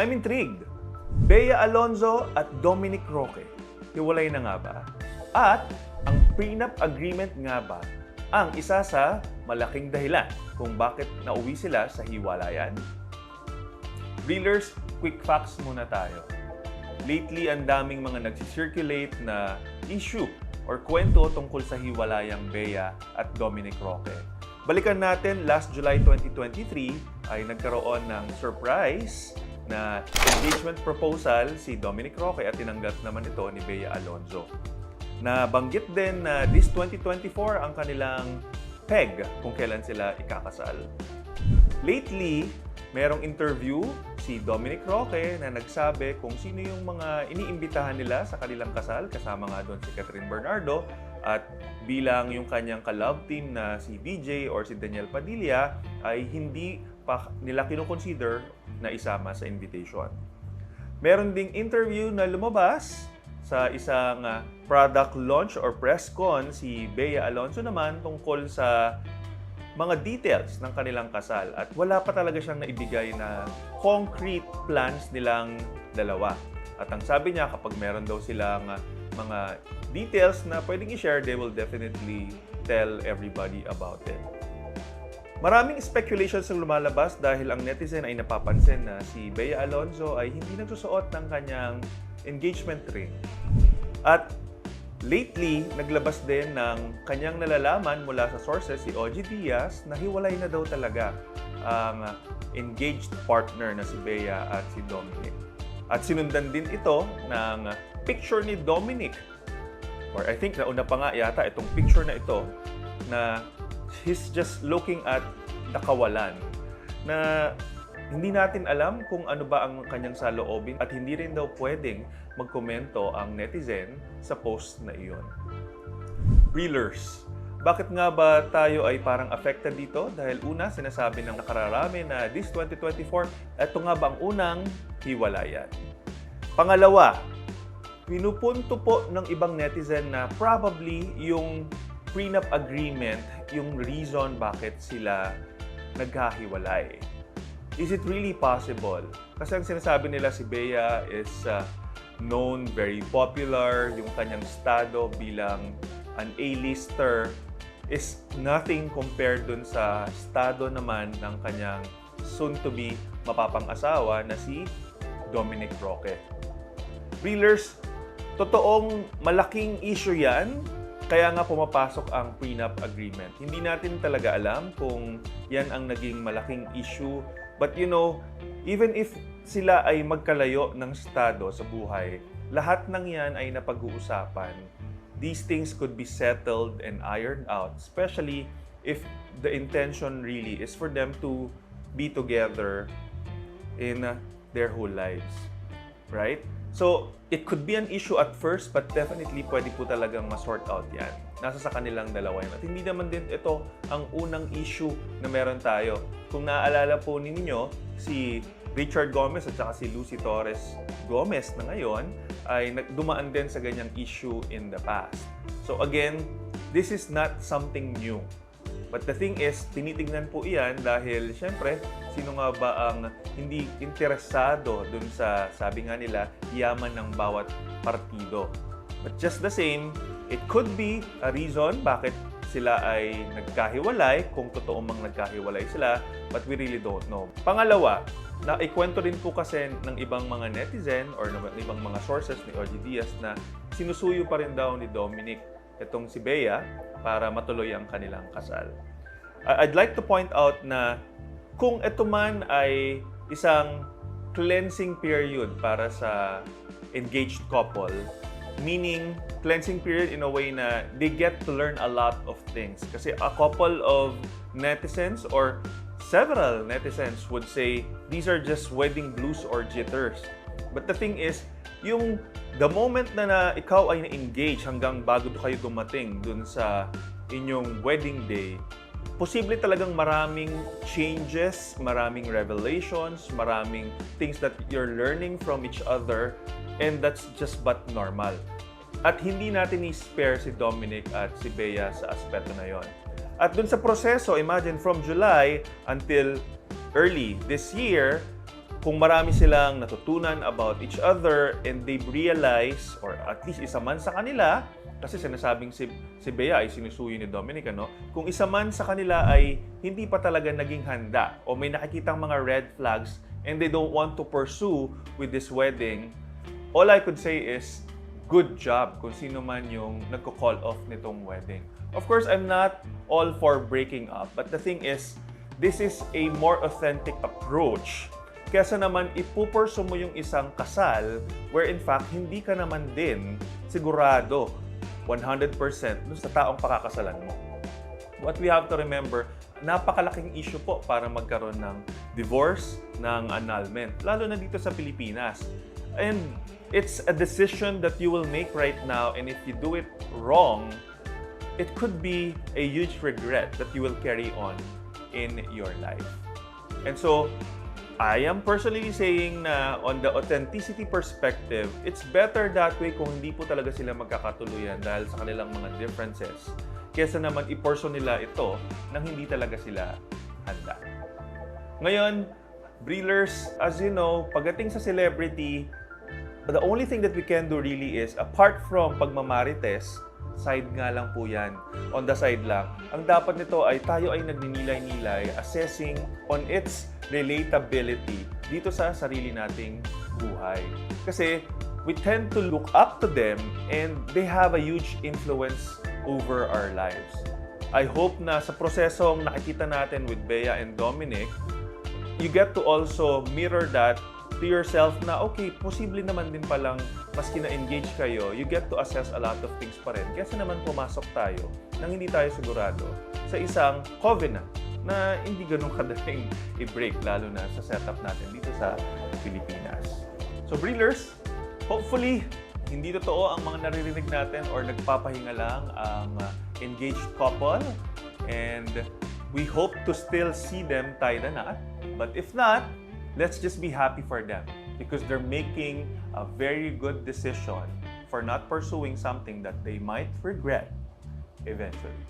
I'm intrigued. Bea Alonzo at Dominic Roque, hiwalay na nga ba? At ang prenup agreement nga ba ang isa sa malaking dahilan kung bakit nauwi sila sa hiwalayan? Reelers, quick facts muna tayo. Lately, ang daming mga nagsisirculate na issue or kwento tungkol sa hiwalayang Bea at Dominic Roque. Balikan natin, last July 2023 ay nagkaroon ng surprise na engagement proposal si Dominic Roque at tinanggap naman ito ni Bea Alonzo. Nabanggit din na this 2024 ang kanilang peg kung kailan sila ikakasal. Lately, merong interview si Dominic Roque na nagsabi kung sino yung mga iniimbitahan nila sa kanilang kasal, kasama nga doon si Catherine Bernardo at bilang yung kanyang ka-love team na si DJ or si Daniel Padilla ay hindi pa nila kinoconsider na isama sa invitation. Meron ding interview na lumabas sa isang product launch or press con si Bea Alonzo naman tungkol sa mga details ng kanilang kasal at wala pa talaga siyang naibigay na concrete plans nilang dalawa. At ang sabi niya, kapag meron daw silang mga details na pwedeng i-share, they will definitely tell everybody about it. Maraming speculations ang lumalabas dahil ang netizen ay napapansin na si Bea Alonzo ay hindi nagsusuot ng kanyang engagement ring. At lately, naglabas din ng kanyang nalalaman mula sa sources si OG Diaz na hiwalay na daw talaga ang engaged partner na si Bea at si Dominic. At sinundan din ito ng picture ni Dominic. Or I think nauna pa nga yata itong picture na ito na he's just looking at the kawalan na hindi natin alam kung ano ba ang kanyang saloobin at hindi rin daw pwedeng magkomento ang netizen sa post na iyon. Reelers, bakit nga ba tayo ay parang affected dito? Dahil una, sinasabi ng nakararami na this 2024, ito nga ba ang unang hiwalayan? Pangalawa, pinupunto po ng ibang netizen na probably yung prenup agreement, yung reason bakit sila nagkahiwalay. Is it really possible? Kasi ang sinasabi nila si Bea is known, very popular, yung kanyang estado bilang an A-lister is nothing compared dun sa estado naman ng kanyang soon-to-be mapapang-asawa na si Dominic Roque. Reelers, totoong malaking issue yan, kaya nga pumapasok ang prenup agreement. Hindi natin talaga alam kung yan ang naging malaking issue. But you know, even if sila ay magkalayo ng estado sa buhay, lahat ng yan ay napag-uusapan. These things could be settled and ironed out, especially if the intention really is for them to be together in their whole lives. Right? So, it could be an issue at first, but definitely pwede po talagang ma-sort out yan. Nasa sa kanilang dalawa yan. At hindi naman din ito ang unang issue na meron tayo. Kung naaalala po ninyo, si Richard Gomez at saka si Lucy Torres Gomez na ngayon ay dumaan din sa ganyang issue in the past. So again, this is not something new. But the thing is, tinitignan po iyan dahil syempre, sino nga ba ang hindi interesado dun sa, sabi nga nila, yaman ng bawat partido. But just the same, it could be a reason bakit sila ay nagkahiwalay, kung totoo mang nagkahiwalay sila, but we really don't know. Pangalawa, na ikwento rin po kasi ng ibang mga netizen or ng ibang mga sources ni OG Diaz na sinusuyo pa rin daw ni Dominic itong si Bea para matuloy ang kanilang kasal. I'd like to point out na kung ito man ay isang cleansing period para sa engaged couple, meaning cleansing period in a way na they get to learn a lot of things. Kasi a couple of netizens or several netizens would say these are just wedding blues or jitters. But the thing is, yung the moment na ikaw ay na-engage hanggang bago kayo dumating dun sa inyong wedding day, posible talagang maraming changes, maraming revelations, maraming things that you're learning from each other, and that's just but normal. At hindi natin i-spare si Dominic at si Bea sa aspeto na yon. At dun sa proseso, imagine from July until early this year, kung marami silang natutunan about each other and they realize, or at least isa man sa kanila, kasi sinasabing si Bea ay sinusuyo ni Dominic, ano? Kung isa man sa kanila ay hindi pa talaga naging handa o may nakikitang mga red flags and they don't want to pursue with this wedding, all I could say is, good job kung sino man yung nagko-call off nitong wedding. Of course, I'm not all for breaking up, but the thing is, this is a more authentic approach kesa naman ipupurso mo yung isang kasal where in fact, hindi ka naman din sigurado 100% dun sa taong pakakasalan mo. What we have to remember, napakalaking issue po para magkaroon ng divorce, ng annulment, lalo na dito sa Pilipinas. And it's a decision that you will make right now, and if you do it wrong, it could be a huge regret that you will carry on in your life. And so, I am personally saying na on the authenticity perspective, it's better that way kung hindi po talaga sila magkakatuluyan dahil sa kanilang mga differences kesa naman i-porso nila ito nang hindi talaga sila handa. Ngayon, Breelers, as you know, pagdating sa celebrity, the only thing that we can do really is, apart from pagmamarites, side nga lang po yan. On the side lang. Ang dapat nito ay tayo ay nagninilay-nilay, assessing on its relatability dito sa sarili nating buhay. Kasi we tend to look up to them and they have a huge influence over our lives. I hope na sa prosesong nakikita natin with Bea and Dominic, you get to also mirror that to yourself na okay, posible naman din palang maski na-engage kayo, you get to assess a lot of things pa rin. Kasi naman pumasok tayo nang hindi tayo sigurado sa isang covenant na hindi ganun kadaling i-break, lalo na sa setup natin dito sa Pilipinas. So Breelers, hopefully, hindi totoo ang mga naririnig natin or nagpapahinga lang ang engaged couple, and we hope to still see them tie the knot. But if not, let's just be happy for them because they're making a very good decision for not pursuing something that they might regret eventually.